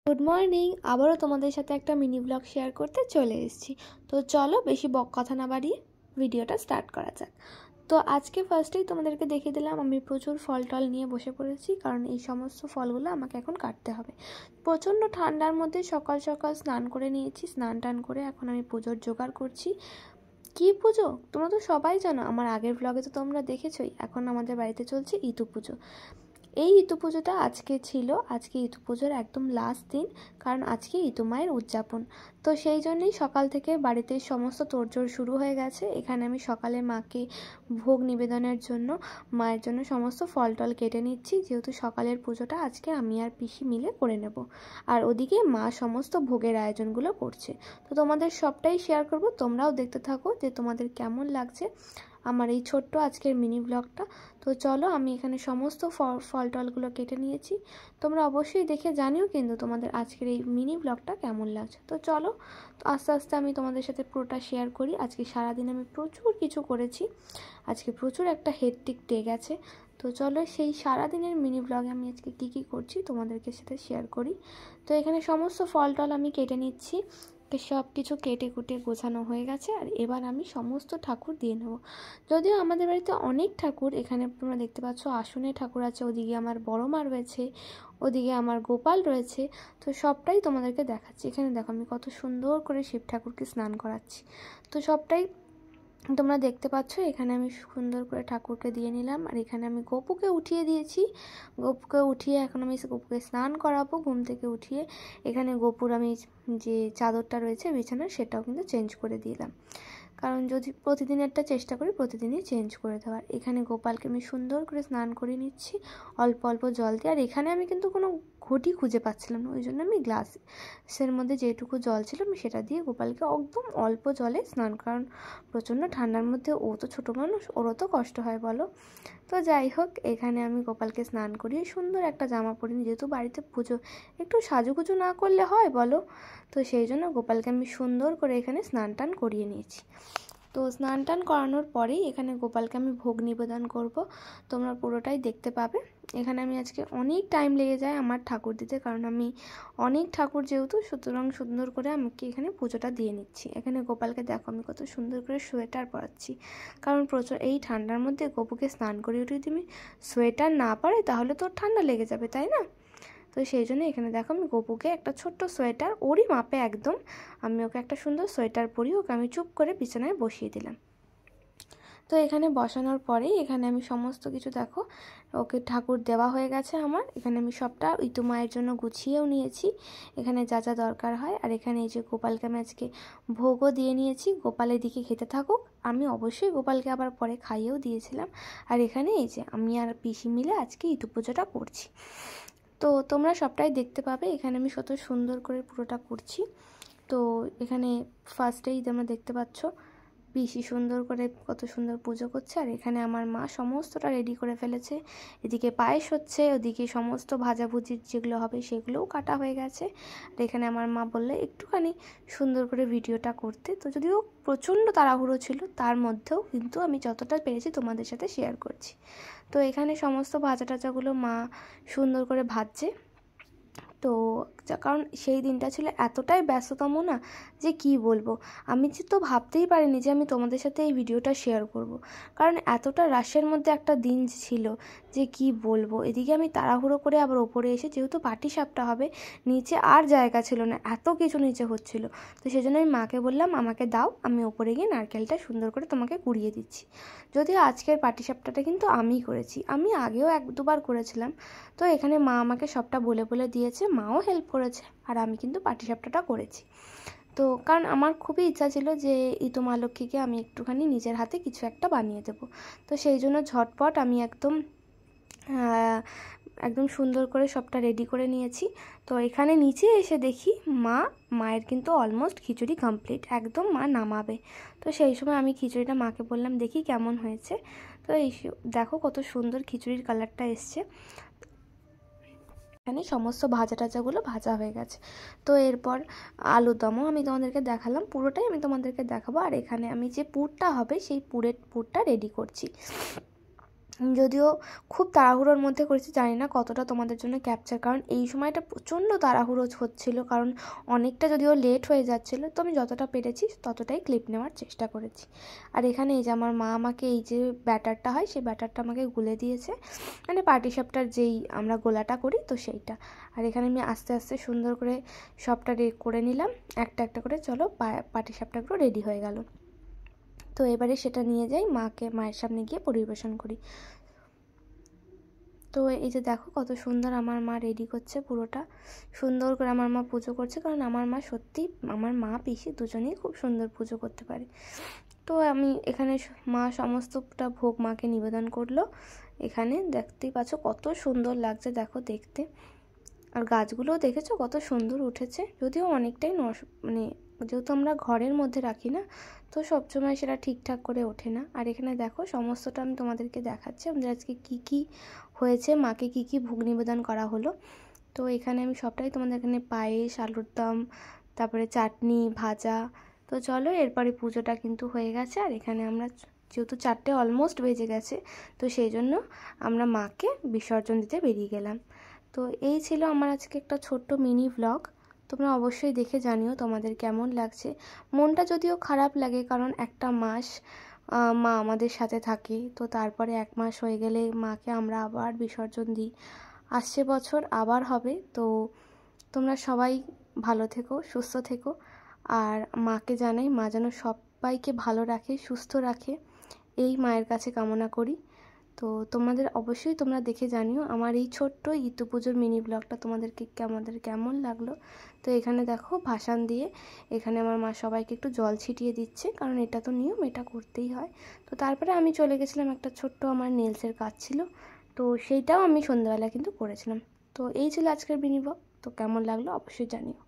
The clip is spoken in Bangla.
Good morning. আবারও তোমাদের সাথে একটা মিনি ব্লগ শেয়ার করতে চলে এসেছি। তো চলো বেশি কথা না বাড়িয়ে ভিডিওটা স্টার্ট করা যাক। তো আজকে ফার্স্টেই তোমাদেরকে দেখিয়ে দিলাম আমি প্রচুর ফল টল নিয়ে বসে পড়েছি, কারণ এই সমস্ত ফলগুলো আমাকে এখন কাটতে হবে। প্রচণ্ড ঠান্ডার মধ্যে সকাল সকাল স্নান করে নিয়েছি, স্নান টান করে এখন আমি পুজোর জোগাড় করছি। কী পুজো তোমরা তো সবাই জানো, আমার আগের ব্লগে তো তোমরা দেখেছোই। এখন আমাদের বাড়িতে চলছে ইতু পুজো। এই ইতু পুজোটা আজকে ছিল, আজকে ইতু পুজোর একদম লাস্ট দিন, কারণ আজকে ইতু মায়ের উদযাপন। তো সেই জন্যই সকাল থেকে বাড়িতে সমস্ত তোড়জোড় শুরু হয়ে গেছে। এখানে আমি সকালে মাকে ভোগ নিবেদনের জন্য মায়ের জন্য সমস্ত ফল টল কেটে নিচ্ছি, যেহেতু সকালের পুজোটা আজকে আমি আর পিসি মিলে করে নেব। আর ওদিকে মা সমস্ত ভোগের আয়োজনগুলো করছে। তো তোমাদের সবটাই শেয়ার করব, তোমরাও দেখতে থাকো যে তোমাদের কেমন লাগছে আমার এই ছোট্ট আজকের মিনি ব্লগটা। তো চলো, আমি এখানে সমস্ত ফল টলগুলো কেটে নিয়েছি। তোমরা অবশ্যই দেখে জানিও কিন্তু তোমাদের আজকের এই মিনি ব্লগটা কেমন লাগছে। তো চলো, তো আস্তে আস্তে আমি তোমাদের সাথে পুরোটা শেয়ার করি। আজকে সারাদিন আমি প্রচুর কিছু করেছি, আজকে প্রচুর একটা হেডটিক ডে গেছে। তো চলো সেই সারাদিনের মিনি ব্লগে আমি আজকে কী করছি তোমাদেরকে সাথে শেয়ার করি। তো এখানে সমস্ত ফল টল আমি কেটে নিচ্ছি, সব কিছু কেটে কুটে গোছানো হয়ে গেছে। আর এবার আমি সমস্ত ঠাকুর দিয়ে নেব। যদিও আমাদের বাড়িতে অনেক ঠাকুর, এখানে তোমরা দেখতে পাচ্ছ আসনে ঠাকুর আছে, ওদিকে আমার বড় মা রয়েছে, ওদিকে আমার গোপাল রয়েছে। তো সবটাই তোমাদেরকে দেখাচ্ছি। এখানে দেখো আমি কত সুন্দর করে শিব ঠাকুরকে স্নান করাচ্ছি। তো সবটাই তোমরা দেখতে পাচ্ছ। এখানে আমি সুন্দর করে ঠাকুরকে দিয়ে নিলাম, আর এখানে আমি গপুকে উঠিয়ে দিয়েছি। গপুকে উঠিয়ে এখন আমি গপুকে স্নান করাবো ঘুম থেকে উঠিয়ে। এখানে গপুর আমি যে চাদরটা রয়েছে বিছানার, সেটাও কিন্তু চেঞ্জ করে দিলাম, কারণ যদি প্রতিদিনেরটা চেষ্টা করি প্রতিদিনই চেঞ্জ করে দেওয়ার। এখানে গোপালকে আমি সুন্দর করে স্নান করে নিচ্ছি অল্প অল্প জল দিয়ে। আর এখানে আমি কিন্তু কোনো ঘটি খুঁজে পাচ্ছিলাম না, ওই জন্য আমি গ্লাসের মধ্যে যেটুকু জল ছিল আমি সেটা দিয়ে গোপালকে একদম অল্প জলে স্নান, কারণ প্রচণ্ড ঠান্ডার মধ্যে ও তো ছোটো মানুষ, ওরও তো কষ্ট হয় বলো। তো যাই হোক, এখানে আমি গোপালকে স্নান করিয়ে সুন্দর একটা জামা পরিনি, যেহেতু বাড়িতে পুজো, একটু সাজুগুজু না করলে হয় বলো। তো সেই জন্য গোপালকে আমি সুন্দর করে এখানে স্নান টান করিয়ে নিয়েছি। তো স্নান টান করানোর পরেই এখানে গোপালকে আমি ভোগ নিবেদন করব, তোমরা পুরোটাই দেখতে পাবে। এখানে আমি আজকে অনেক টাইম লেগে যায় আমার ঠাকুর দিতে, কারণ আমি অনেক ঠাকুর যেহেতু, সুতরাং সুন্দর করে আমাকে এখানে পুজোটা দিয়ে নিচ্ছি। এখানে গোপালকে দেখো আমি কত সুন্দর করে সোয়েটার পরাচ্ছি, কারণ প্রচুর এই ঠান্ডার মধ্যে গপুকে স্নান করিয়ে যদি তুমি সোয়েটার না পরে তাহলে তোর ঠান্ডা লেগে যাবে, তাই না? তো সেই জন্য এখানে দেখো আমি গপুকে একটা ছোট্ট সোয়েটার, ওরই মাপে একদম, আমি ওকে একটা সুন্দর সোয়েটার পরিয়ে ওকে আমি চুপ করে বিছানায় বসিয়ে দিলাম। তো এখানে বসানোর পরেই এখানে আমি সমস্ত কিছু দেখো ওকে ঠাকুর দেওয়া হয়ে গেছে আমার। এখানে আমি সবটা ইতু মায়ের জন্য গুছিয়েও নিয়েছি, এখানে যা যা দরকার হয়। আর এখানে এই যে গোপালকে আমি আজকে ভোগও দিয়ে নিয়েছি, গোপাল এদিকে খেতে থাকুক, আমি অবশ্যই গোপালকে আবার পরে খাইয়েও দিয়েছিলাম। আর এখানে এই যে আমি আর পিসি মিলে আজকে ইতু পুজোটা করছি। তো তোমরা সবটাই দেখতে পাবে, এখানে আমি কত সুন্দর করে পুরোটা করছি। তো এখানে ফার্স্টেই তোমরা দেখতে পাচ্ছ পিসি সুন্দর করে কত সুন্দর পুজো করছে, আর এখানে আমার মা সমস্তটা রেডি করে ফেলেছে। এদিকে পায়েস হচ্ছে, ওদিকে সমস্ত ভাজাভুজির যেগুলো হবে সেগুলোও কাটা হয়ে গেছে। আর এখানে আমার মা বললে একটুখানি সুন্দর করে ভিডিওটা করতে। তো যদিও প্রচণ্ড তাড়াহুড়ো ছিল, তার মধ্যেও কিন্তু আমি যতটা পেরেছি তোমাদের সাথে শেয়ার করছি। তো এখানে সমস্ত ভাজা টাজাগুলো মা সুন্দর করে ভাজছে। তো কারণ সেই দিনটা ছিল এতটাই ব্যস্ততম না, যে কি বলবো, আমি তো ভাবতেই পারিনি যে আমি তোমাদের সাথে এই ভিডিওটা শেয়ার করব, কারণ এতটা রাশের মধ্যে একটা দিন ছিল যে কি বলবো। এদিকে আমি তাড়াহুড়ো করে আবার ওপরে এসে, যেহেতু পাটিসাপটা হবে, নিচে আর জায়গা ছিল না, এত কিছু নিচে হচ্ছিল। তো সেই জন্য আমি মাকে বললাম আমাকে দাও, আমি ওপরে গিয়ে নারকেলটা সুন্দর করে তোমাকে কুড়িয়ে দিচ্ছি। যদিও আজকের পাটিসাপটাটা কিন্তু আমিই করেছি, আমি আগেও এক দুবার করেছিলাম। তো এখানে মা আমাকে সবটা বলে বলে দিয়েছে, মাও হেল্প করেছে, আর আমি কিন্তু পাটিসাপটাটা করেছি। তো কারণ আমার খুবই ইচ্ছা ছিল যে ইতু মা লক্ষ্মীকে আমি একটুখানি নিজের হাতে কিছু একটা বানিয়ে দেব। তো সেই জন্য ঝটপট আমি একদম সুন্দর করে সবটা রেডি করে নিয়েছি। তো এখানে নিচে এসে দেখি মায়ের কিন্তু অলমোস্ট খিচুড়ি কমপ্লিট, একদম মা নামাবে। তো সেই সময় আমি খিচুড়িটা মাকে বললাম দেখি কেমন হয়েছে। তো এই দেখো কত সুন্দর খিচুড়ির কালারটা এসছে। এখানে সমস্ত ভাজা টাজাগুলো ভাজা হয়ে গেছে। তো এরপর আলুরদমও আমি তোমাদেরকে দেখালাম, পুরোটাই আমি তোমাদেরকে দেখাবো। আর এখানে আমি যে পুরটা হবে সেই পুরটা রেডি করছি। যদিও খুব তাড়াহুড়োর মধ্যে করেছি, জানি না কতটা তোমাদের জন্য ক্যাপচার, কারণ এই সময়টা প্রচণ্ড তাড়াহুড়ো হচ্ছিল, কারণ অনেকটা যদিও লেট হয়ে যাচ্ছিলো, তো আমি যতটা পেরেছি ততটাই ক্লিপ নেওয়ার চেষ্টা করেছি। আর এখানে এই যে আমার মা আমাকে এই যে ব্যাটারটা হয় সেই ব্যাটারটা আমাকে গুলে দিয়েছে, মানে পাটিসাপটার যেই আমরা গোলাটা করি তো সেইটা। আর এখানে আমি আস্তে আস্তে সুন্দর করে সবটা করে নিলাম একটা একটা করে। চলো পাটিসাপটাগুলো রেডি হয়ে গেল। তো এবারে সেটা নিয়ে যাই মায়ের সামনে গিয়ে পরিবেশন করি। তো এই যে দেখো কত সুন্দর আমার মা রেডি করছে, পুরোটা সুন্দর করে আমার মা পুজো করছে, কারণ আমার মা সত্যি, আমার মা পিসি দুজনেই খুব সুন্দর পুজো করতে পারে। তো আমি এখানে মা সমস্তটা ভোগ মাকে নিবেদন করলো। এখানে দেখতেই পাচ্ছ কত সুন্দর লাগছে, দেখো দেখতে। আর গাছগুলোও দেখেছো কত সুন্দর উঠেছে, যদিও অনেকটাই মানে যেহেতু আমরা ঘরের মধ্যে রাখি না, তো সবসময় সেটা ঠিকঠাক করে ওঠে না। আর এখানে দেখো সমস্তটা আমি তোমাদেরকে দেখাচ্ছি আমাদের আজকে কি কি হয়েছে, মাকে কি কি ভোগ নিবেদন করা হলো। তো এখানে আমি সবটাই তোমাদের এখানে পায়েস, আলুর দম, তারপরে চাটনি, ভাজা। তো চলো এরপরে পুজোটা কিন্তু হয়ে গেছে। আর এখানে আমরা যেহেতু 4টে অলমোস্ট বেজে গেছে, তো সেই জন্য আমরা মাকে বিসর্জন দিতে বেরিয়ে গেলাম। তো এই ছিল আমার আজকে একটা ছোট্ট মিনি ভ্লগ। তোমরা অবশ্যই দেখে জানিও তোমাদের কেমন লাগছে। মনটা যদিও খারাপ লাগে, কারণ একটা মাস মা আমাদের সাথে থাকে, তো তারপরে 1 মাস হয়ে গেলে মাকে আমরা আবার বিসর্জন দিই। আসছে বছর আবার হবে। তো তোমরা সবাই ভালো থেকো, সুস্থ থেকো। আর মাকে জানাই মা যেন সবাইকে ভালো রাখে, সুস্থ রাখে, এই মায়ের কাছে কামনা করি। তো তোমাদের অবশ্যই তোমরা দেখে জানিও আমার এই ছোট্ট ইতু পুজোর মিনি ব্লগটা তোমাদেরকে কেমন লাগলো। তো এখানে দেখো ভাসান দিয়ে এখানে আমার মা সবাইকে একটু জল ছিটিয়ে দিচ্ছে, কারণ এটা তো নিয়ম, এটা করতেই হয়। তো তারপরে আমি চলে গেছিলাম, একটা ছোট্ট আমার নেলসের কাজ ছিল, তো সেইটাও আমি সন্ধ্যাবেলা কিন্তু করেছিলাম। তো এই ছিল আজকের মিনি ব্লগ। তো কেমন লাগলো অবশ্যই জানিও।